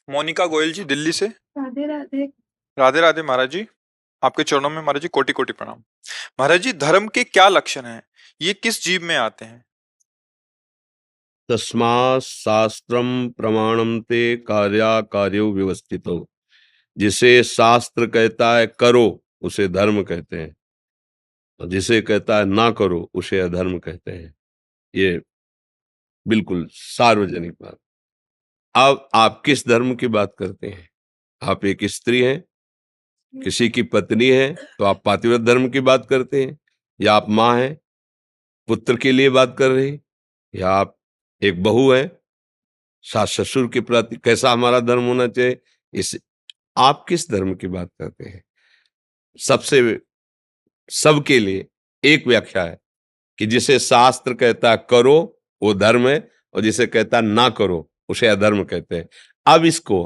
मोनिका गोयल जी दिल्ली से। राधे राधे। राधे राधे महाराज जी। आपके चरणों में महाराज जी कोटि कोटि प्रणाम। महाराज जी, धर्म के क्या लक्षण हैं? ये किस जीव में आते हैं? तस्मात् शास्त्रम प्रमाणम ते कार्यो व्यवस्थितो। जिसे शास्त्र कहता है करो उसे धर्म कहते हैं, और जिसे कहता है ना करो उसे अधर्म कहते हैं। ये बिल्कुल सार्वजनिक बात। अब आप किस धर्म की बात करते हैं? आप एक स्त्री हैं, किसी की पत्नी है, तो आप पातिव्रत धर्म की बात करते हैं, या आप माँ हैं, पुत्र के लिए बात कर रही, या आप एक बहू है, सास ससुर के प्रति कैसा हमारा धर्म होना चाहिए, इस आप किस धर्म की बात करते हैं? सबसे सबके लिए एक व्याख्या है कि जिसे शास्त्र कहता है करो वो धर्म है, और जिसे कहता है ना करो उसे अधर्म कहते हैं। अब इसको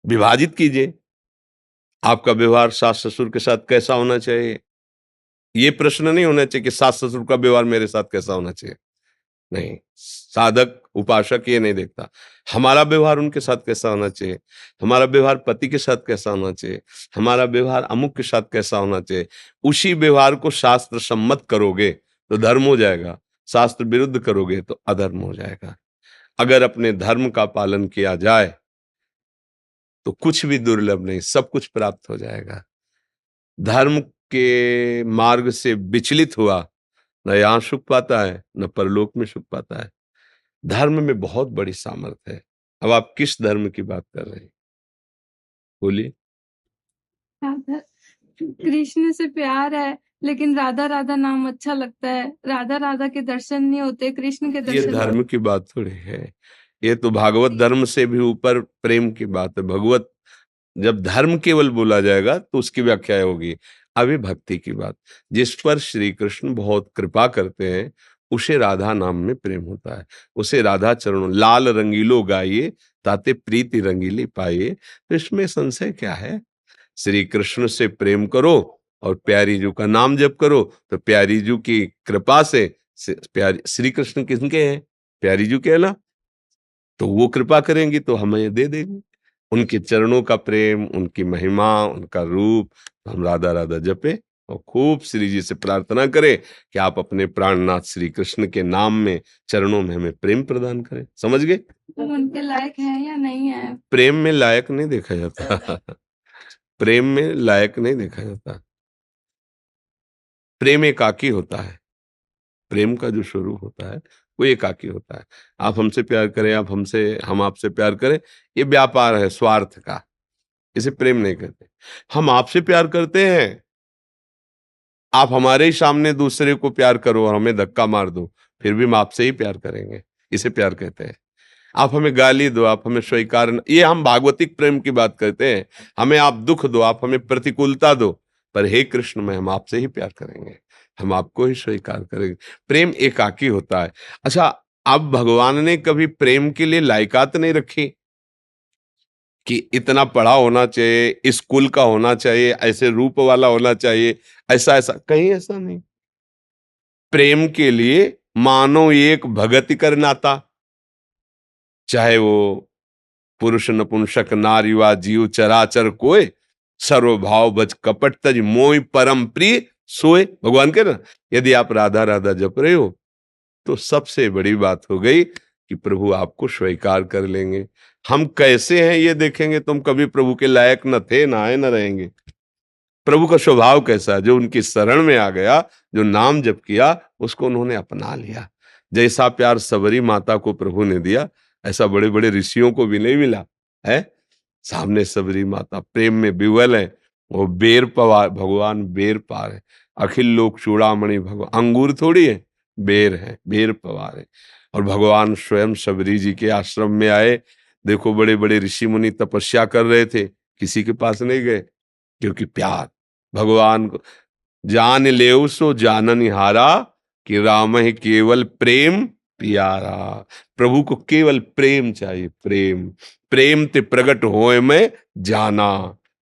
विभाजित कीजिए। आपका व्यवहार सास ससुर के साथ कैसा होना चाहिए? ये प्रश्न नहीं होना चाहिए कि सास ससुर का व्यवहार मेरे साथ कैसा होना चाहिए। नहीं, साधक उपासक ये नहीं देखता। हमारा व्यवहार उनके साथ कैसा होना चाहिए, हमारा व्यवहार पति के साथ कैसा होना चाहिए, हमारा व्यवहार अमुक के साथ कैसा होना चाहिए। उसी व्यवहार को शास्त्र सम्मत करोगे तो धर्म हो जाएगा, शास्त्र विरुद्ध करोगे तो अधर्म हो जाएगा। अगर अपने धर्म का पालन किया जाए तो कुछ भी दुर्लभ नहीं, सब कुछ प्राप्त हो जाएगा। धर्म के मार्ग से विचलित हुआ न यहाँ सुख पाता है न परलोक में सुख पाता है। धर्म में बहुत बड़ी सामर्थ्य है। अब आप किस धर्म की बात कर रहे हैं, बोलिए। राधा कृष्ण से प्यार है, लेकिन राधा राधा नाम अच्छा लगता है। राधा राधा के दर्शन नहीं होते, कृष्ण के ये दर्शन धर्म की बात थोड़ी है, ये तो भागवत धर्म से भी ऊपर प्रेम की बात है। भगवत जब धर्म केवल बोला जाएगा तो उसकी व्याख्या होगी। अभी भक्ति की बात, जिस पर श्री कृष्ण बहुत कृपा करते हैं उसे राधा नाम में प्रेम होता है। उसे राधा चरणों लाल रंगीलो गाइए ताते प्रीति रंगीली पाइए। तो इसमें संशय क्या है? श्री कृष्ण से प्रेम करो और प्यारी जू का नाम जप करो, तो प्यारी जू की कृपा से प्यारी श्री कृष्ण किसके हैं? प्यारी जू के ना, तो वो कृपा करेंगी तो हमें दे देंगे। उनके चरणों का प्रेम, उनकी महिमा, उनका रूप, हम राधा राधा जपे और खूब श्री जी से प्रार्थना करें कि आप अपने प्राणनाथ श्री कृष्ण के नाम में, चरणों में हमें प्रेम प्रदान करें। समझ गए? तुम उनके लायक हैं या नहीं है? प्रेम में लायक नहीं देखा जाता। प्रेम में लायक नहीं देखा जाता। प्रेम एकाकी होता है। प्रेम का जो स्वरूप होता है वो एकाकी होता है। आप हमसे प्यार करें, हम आपसे प्यार करें, ये व्यापार है स्वार्थ का, इसे प्रेम नहीं कहते। हम आपसे प्यार करते हैं, आप हमारे ही सामने दूसरे को प्यार करो और हमें धक्का मार दो, फिर भी हम आपसे ही प्यार करेंगे, इसे प्यार कहते हैं। आप हमें गाली दो, आप हमें स्वीकार ये हम भागवतिक प्रेम की बात करते हैं। हमें आप दुख दो, आप हमें प्रतिकूलता दो, पर हे कृष्ण में हम आपसे ही प्यार करेंगे, हम आपको ही स्वीकार करेंगे। प्रेम एकाकी होता है। अच्छा, अब भगवान ने कभी प्रेम के लिए लायकात नहीं रखी कि इतना पढ़ा होना चाहिए, स्कूल का होना चाहिए, ऐसे रूप वाला होना चाहिए, ऐसा ऐसा, कहीं ऐसा नहीं। प्रेम के लिए मानो एक भगति कर नाता, चाहे वो पुरुष नपुंसक नार युवा जीव चराचर कोय, सर्वभाव बज कपट तज मोय परम प्रिय सोए। भगवान कह ना, यदि आप राधा राधा जप रहे हो तो सबसे बड़ी बात हो गई कि प्रभु आपको स्वीकार कर लेंगे। हम कैसे हैं ये देखेंगे, तुम कभी प्रभु के लायक न थे, ना आए, न रहेंगे। प्रभु का स्वभाव कैसा है? जो उनकी शरण में आ गया, जो नाम जप किया, उसको उन्होंने अपना लिया। जैसा प्यार सबरी माता को प्रभु ने दिया, ऐसा बड़े बड़े ऋषियों को भी नहीं मिला है। सामने सबरी माता प्रेम में विवल है। वो बेर पवार, भगवान बेर पार है। अखिल लोक चूड़ामणि भगवान, अंगूर थोड़ी है, बेर है, बेर पवार है। और भगवान स्वयं सबरी जी के आश्रम में आए। देखो, बड़े बड़े ऋषि मुनि तपस्या कर रहे थे, किसी के पास नहीं गए, क्योंकि प्यार भगवान को जान लेव सो जानन हारा, कि राम ही केवल प्रेम प्यारा। प्रभु को केवल प्रेम चाहिए, प्रेम। प्रेम ते प्रगट होए में जाना,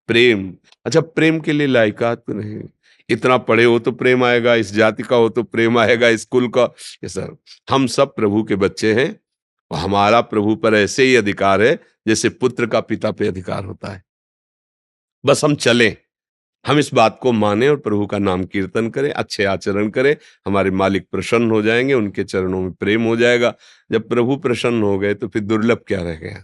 प्रेम। अच्छा, प्रेम के लिए लायकात तो नहीं। इतना पढ़े हो तो प्रेम आएगा, इस जाति का हो तो प्रेम आएगा, स्कूल का, ये सब। हम सब प्रभु के बच्चे हैं और हमारा प्रभु पर ऐसे ही अधिकार है जैसे पुत्र का पिता पे अधिकार होता है। बस हम चलें, हम इस बात को माने और प्रभु का नाम कीर्तन करें, अच्छे आचरण करें, हमारे मालिक प्रसन्न हो जाएंगे, उनके चरणों में प्रेम हो जाएगा। जब प्रभु प्रसन्न हो गए तो फिर दुर्लभ क्या रह गया।